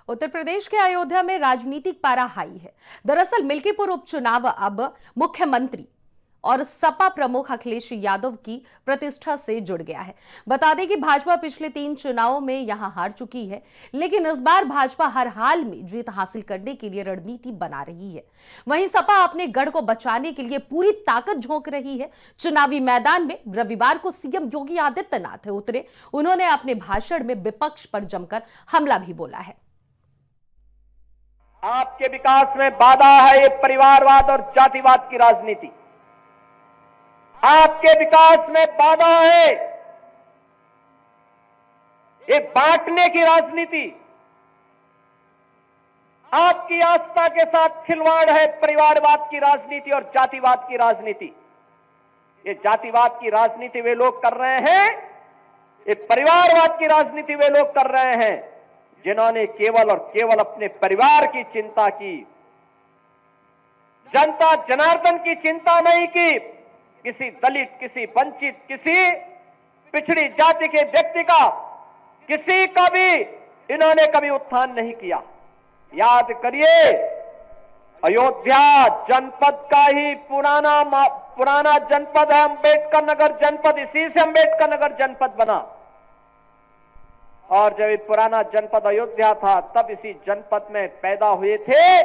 उत्तर प्रदेश के अयोध्या में राजनीतिक पारा हाई है। दरअसल मिल्कीपुर उपचुनाव अब मुख्यमंत्री और सपा प्रमुख अखिलेश यादव की प्रतिष्ठा से जुड़ गया है। बता दें कि भाजपा पिछले 3 चुनावों में यहां हार चुकी है, लेकिन इस बार भाजपा हर हाल में जीत हासिल करने के लिए रणनीति बना रही है। वहीं सपा अपने गढ़ को बचाने के लिए पूरी ताकत झोंक रही है। चुनावी मैदान में रविवार को सीएम योगी आदित्यनाथ उतरे। उन्होंने अपने भाषण में विपक्ष पर जमकर हमला भी बोला है। आपके विकास में बाधा है ये परिवारवाद और जातिवाद की राजनीति। आपके विकास में बाधा है ये बांटने की राजनीति। आपकी आस्था के साथ खिलवाड़ है परिवारवाद की राजनीति और जातिवाद की राजनीति। ये जातिवाद की राजनीति वे लोग कर रहे हैं, ये परिवारवाद की राजनीति वे लोग कर रहे हैं जिन्होंने केवल और केवल अपने परिवार की चिंता की, जनता जनार्दन की चिंता नहीं की। किसी दलित, किसी वंचित, किसी पिछड़ी जाति के व्यक्ति का, किसी का भी इन्होंने कभी उत्थान नहीं किया। याद करिए, अयोध्या जनपद का ही पुराना जनपद है अंबेडकर नगर जनपद। इसी से अंबेडकर नगर जनपद बना। और जब ये पुराना जनपद अयोध्या था तब इसी जनपद में पैदा हुए थे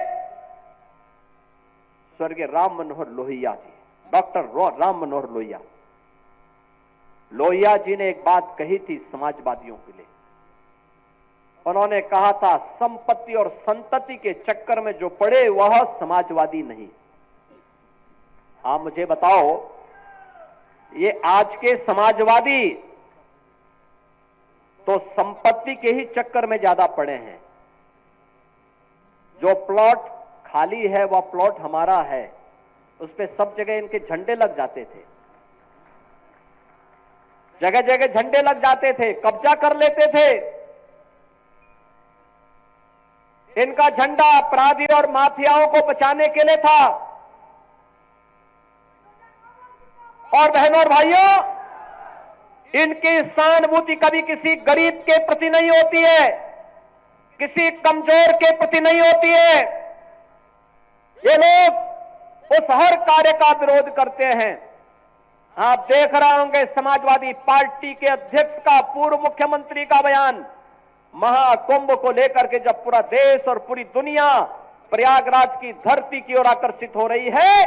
स्वर्गीय राम मनोहर लोहिया जी, डॉक्टर राम मनोहर लोहिया। लोहिया जी ने एक बात कही थी समाजवादियों के लिए। उन्होंने कहा था, संपत्ति और संतति के चक्कर में जो पड़े वह समाजवादी नहीं। आप मुझे बताओ, ये आज के समाजवादी तो संपत्ति के ही चक्कर में ज्यादा पड़े हैं। जो प्लॉट खाली है वह प्लॉट हमारा है, उस पे सब जगह इनके झंडे लग जाते थे। जगह जगह झंडे लग जाते थे, कब्जा कर लेते थे। इनका झंडा अपराधी और माफियाओं को बचाने के लिए था। और बहनों और भाइयों, इनकी सहानुभूति कभी किसी गरीब के प्रति नहीं होती है, किसी कमजोर के प्रति नहीं होती है। ये लोग उस हर कार्य का विरोध करते हैं। आप देख रहे होंगे समाजवादी पार्टी के अध्यक्ष का, पूर्व मुख्यमंत्री का बयान महाकुंभ को लेकर के, जब पूरा देश और पूरी दुनिया प्रयागराज की धरती की ओर आकर्षित हो रही है,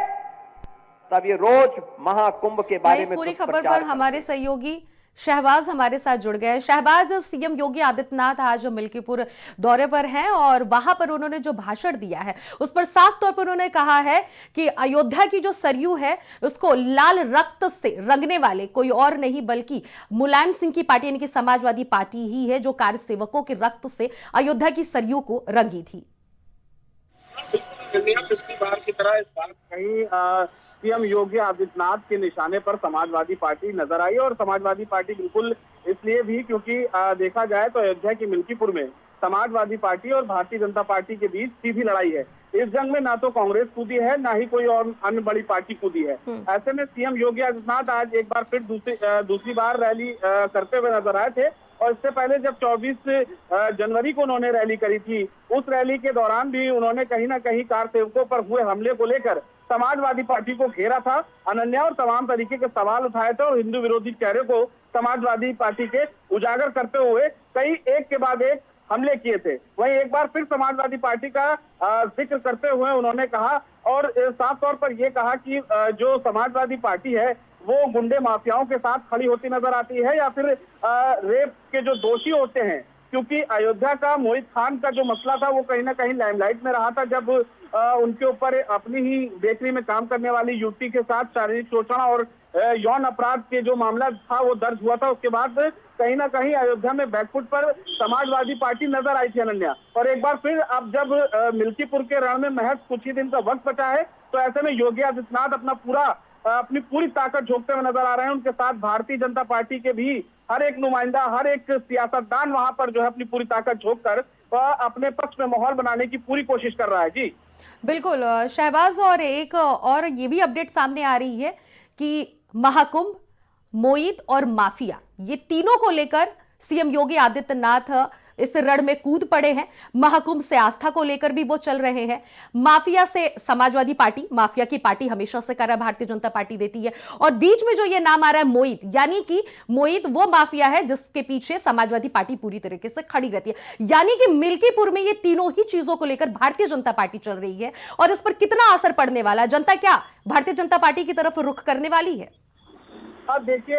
तब ये रोज महाकुंभ के बारे में पूरी खबर पर हमारे सहयोगी शहबाज हमारे साथ जुड़ गए। शहबाज, सीएम योगी आदित्यनाथ आज मिल्कीपुर दौरे पर हैं और वहां पर उन्होंने जो भाषण दिया है उस पर साफ तौर पर उन्होंने कहा है कि अयोध्या की जो सरयू है उसको लाल रक्त से रंगने वाले कोई और नहीं बल्कि मुलायम सिंह की पार्टी यानी कि समाजवादी पार्टी ही है जो कार्य सेवकों के रक्त से अयोध्या की सरयू को रंगी थी। पिछली बार की तरह इस बार कहीं सीएम योगी आदित्यनाथ के निशाने पर समाजवादी पार्टी नजर आई। और समाजवादी पार्टी बिल्कुल इसलिए भी क्योंकि देखा जाए तो अयोध्या की मिल्कीपुर में समाजवादी पार्टी और भारतीय जनता पार्टी के बीच सीधी लड़ाई है। इस जंग में ना तो कांग्रेस कूदी है, ना ही कोई और अन्य बड़ी पार्टी कूदी है। ऐसे में सीएम योगी आदित्यनाथ आज एक बार फिर दूसरी बार रैली करते हुए नजर आए थे। और इससे पहले जब 24 जनवरी को उन्होंने रैली करी थी, उस रैली के दौरान भी उन्होंने कहीं ना कहीं कार सेवकों पर हुए हमले को लेकर समाजवादी पार्टी को घेरा था, अनन्या और तमाम तरीके के सवाल उठाए थे और हिंदू विरोधी चेहरे को समाजवादी पार्टी के उजागर करते हुए कई एक के बाद एक हमले किए थे। वहीं एक बार फिर समाजवादी पार्टी का जिक्र करते हुए उन्होंने कहा और साफ तौर पर यह कहा कि जो समाजवादी पार्टी है वो गुंडे माफियाओं के साथ खड़ी होती नजर आती है या फिर रेप के जो दोषी होते हैं। क्योंकि अयोध्या का मोहित खान का जो मसला था वो कहीं ना कहीं लाइमलाइट में रहा था, जब उनके ऊपर अपनी ही बेकरी में काम करने वाली युवती के साथ शारीरिक शोषण और यौन अपराध के जो मामला था वो दर्ज हुआ था। उसके बाद कहीं ना कहीं अयोध्या में बैकफुट पर समाजवादी पार्टी नजर आई थी अनन्या। और एक बार फिर अब जब मिल्कीपुर के रण में महज कुछ ही दिन का वक्त बचा है, तो ऐसे में योगी आदित्यनाथ अपनी पूरी ताकत झोंकते हुए नजर आ रहे हैं। उनके साथ भारतीय जनता पार्टी के भी हर एक नुमाइंदा, हर एक सियासतदान वहां पर जो है अपनी पूरी ताकत झोंक कर अपने पक्ष में माहौल बनाने की पूरी कोशिश कर रहा है। जी बिल्कुल शहबाज, और एक और ये भी अपडेट सामने आ रही है कि महाकुंभ, मोईत और माफिया, ये तीनों को लेकर सीएम योगी आदित्यनाथ इस रण में कूद पड़े हैं। महाकुंभ से आस्था को लेकर भी वो चल रहे हैं। माफिया से समाजवादी पार्टी, माफिया की पार्टी हमेशा से कर भारतीय जनता पार्टी देती है। और बीच में जो ये नाम आ रहा है मोहित, यानी कि मोहित वो माफिया है जिसके पीछे समाजवादी पार्टी पूरी तरीके से खड़ी रहती है। यानी कि मिल्कीपुर में ये तीनों ही चीजों को लेकर भारतीय जनता पार्टी चल रही है। और इस पर कितना असर पड़ने वाला है, जनता क्या भारतीय जनता पार्टी की तरफ रुख करने वाली है? अब देखिए,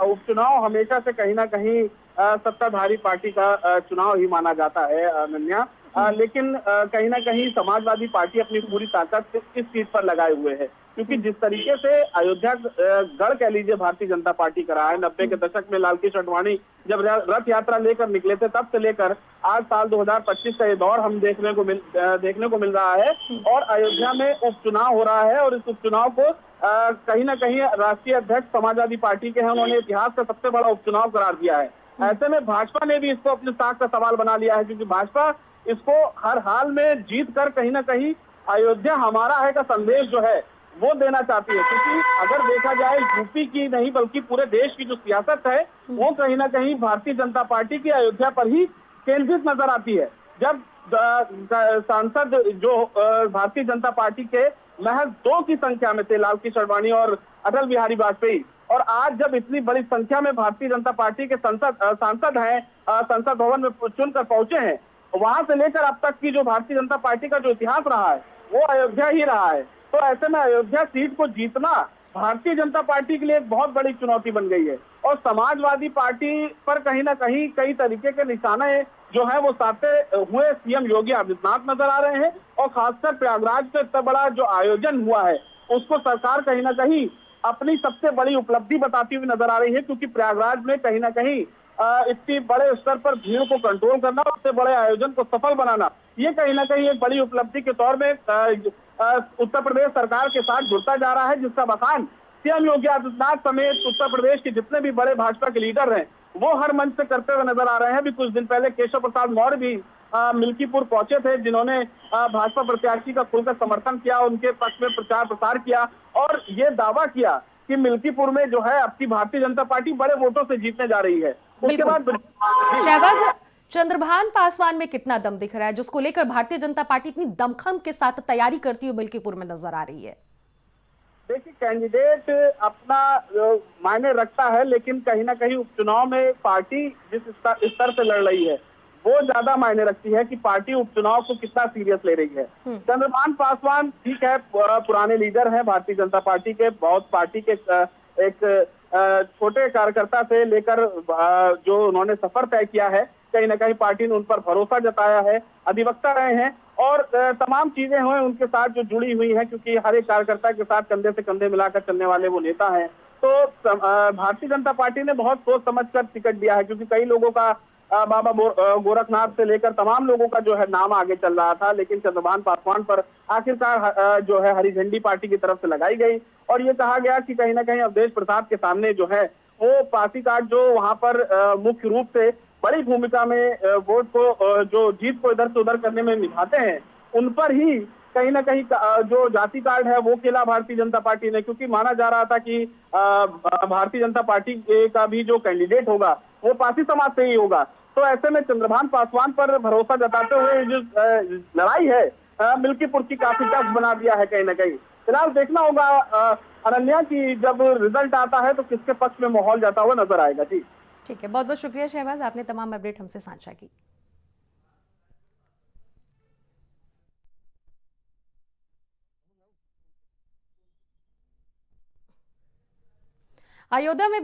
उपचुनाव हमेशा से कहीं ना कहीं सत्ताधारी पार्टी का चुनाव ही माना जाता है, अनन्या। लेकिन कहीं ना कहीं समाजवादी पार्टी अपनी पूरी ताकत इस चीज पर लगाए हुए है, क्योंकि जिस तरीके से अयोध्या गढ़ कह लीजिए भारतीय जनता पार्टी का रहा है। 90 के दशक में लाल कृष्ण आडवाणी जब रथ यात्रा लेकर निकले थे, तब से लेकर आज साल 2025 का ये दौर हम देखने को मिल रहा है। और अयोध्या में उपचुनाव हो रहा है, और इस उपचुनाव को कहीं ना कहीं राष्ट्रीय अध्यक्ष समाजवादी पार्टी के हैं, उन्होंने इतिहास का सबसे बड़ा उपचुनाव करार दिया है। ऐसे में भाजपा ने भी इसको अपने साख का सवाल बना लिया है, क्योंकि भाजपा इसको हर हाल में जीत कर कहीं ना कहीं अयोध्या हमारा है का संदेश जो है वो देना चाहती है। क्योंकि अगर देखा जाए यूपी की नहीं बल्कि पूरे देश की जो सियासत है वो कहीं ना कहीं भारतीय जनता पार्टी की अयोध्या पर ही केंद्रित नजर आती है। जब सांसद जो भारतीय जनता पार्टी के महज 2 की संख्या में थे, लाल कृष्ण आडवाणी और अटल बिहारी वाजपेयी, और आज जब इतनी बड़ी संख्या में भारतीय जनता पार्टी के सांसद हैं, संसद भवन में चुनकर पहुंचे हैं, वहां से लेकर अब तक की जो भारतीय जनता पार्टी का जो इतिहास रहा है वो अयोध्या ही रहा है। तो ऐसे में अयोध्या सीट को जीतना भारतीय जनता पार्टी के लिए एक बहुत बड़ी चुनौती बन गई है। और समाजवादी पार्टी पर कहीं ना कहीं कई तरीके के निशाने जो है वो साधते हुए सीएम योगी आदित्यनाथ नजर आ रहे हैं। और खासकर प्रयागराज का इतना बड़ा जो आयोजन हुआ है उसको सरकार कहीं ना कहीं अपनी सबसे बड़ी उपलब्धि बताती हुई नजर आ रही है, क्योंकि प्रयागराज में कहीं ना कहीं इतनी बड़े स्तर पर भीड़ को कंट्रोल करना, उससे बड़े आयोजन को सफल बनाना, ये कहीं ना कहीं एक बड़ी उपलब्धि के तौर में उत्तर प्रदेश सरकार के साथ जुड़ता जा रहा है, जिसका बखान सीएम योगी आदित्यनाथ समेत उत्तर प्रदेश के जितने भी बड़े भाजपा के लीडर हैं वो हर मंच से करते हुए नजर आ रहे हैं। अभी कुछ दिन पहले केशव प्रसाद मौर्य भी मिल्कीपुर पहुंचे थे, जिन्होंने भाजपा प्रत्याशी का खुलकर समर्थन किया, उनके पक्ष में प्रचार प्रसार किया और ये दावा किया कि मिल्कीपुर में जो है अब की भारतीय जनता पार्टी बड़े वोटों से जीतने जा रही है। उसके बाद शहबाज, चंद्रभान पासवान में कितना दम दिख रहा है जिसको लेकर भारतीय जनता पार्टी इतनी दमखम के साथ तैयारी करती हुई मिल्कीपुर में नजर आ रही है? देखिए, कैंडिडेट अपना मायने रखता है, लेकिन कहीं ना कहीं उपचुनाव में पार्टी जिस स्तर से लड़ रही है वो ज्यादा मायने रखती है कि पार्टी उपचुनाव को कितना सीरियस ले रही है। चंद्रभान पासवान ठीक है, पुराने लीडर हैं भारतीय जनता पार्टी के, बहुत पार्टी के एक छोटे कार्यकर्ता से लेकर जो उन्होंने सफर तय किया है, कहीं ना कहीं पार्टी ने उन पर भरोसा जताया है, अधिवक्ता रहे हैं और तमाम चीजें हुए उनके साथ जो जुड़ी हुई हैं, क्योंकि हर एक कार्यकर्ता के साथ कंधे से कंधे मिलाकर चलने वाले वो नेता हैं। तो भारतीय जनता पार्टी ने बहुत सोच समझकर टिकट दिया है, क्योंकि कई लोगों का बाबा गोरखनाथ से लेकर तमाम लोगों का जो है नाम आगे चल रहा था, लेकिन चंद्रभान पासवान पर आखिरकार जो है हरी झंडी पार्टी की तरफ से लगाई गई और ये कहा गया कि कहीं ना कहीं अवधेश प्रसाद के सामने जो है वो पार्टी कार्ड जो वहां पर मुख्य रूप से बड़ी भूमिका में वोट को जो जीत को इधर से उधर करने में निभाते हैं, उन पर ही कहीं ना कहीं जो जाति कार्ड है वो खेला भारतीय जनता पार्टी ने, क्योंकि माना जा रहा था कि भारतीय जनता पार्टी का भी जो कैंडिडेट होगा वो पारसी समाज से ही होगा। तो ऐसे में चंद्रभान पासवान पर भरोसा जताते हुए जो लड़ाई है मिल्कीपुर की काफी टफ बना दिया है कहीं ना कहीं। फिलहाल देखना होगा अनन्या की जब रिजल्ट आता है तो किसके पक्ष में माहौल जाता हुआ नजर आएगा। जी ठीक है, बहुत बहुत शुक्रिया शहबाज, आपने तमाम अपडेट हमसे साझा की। अयोध्या में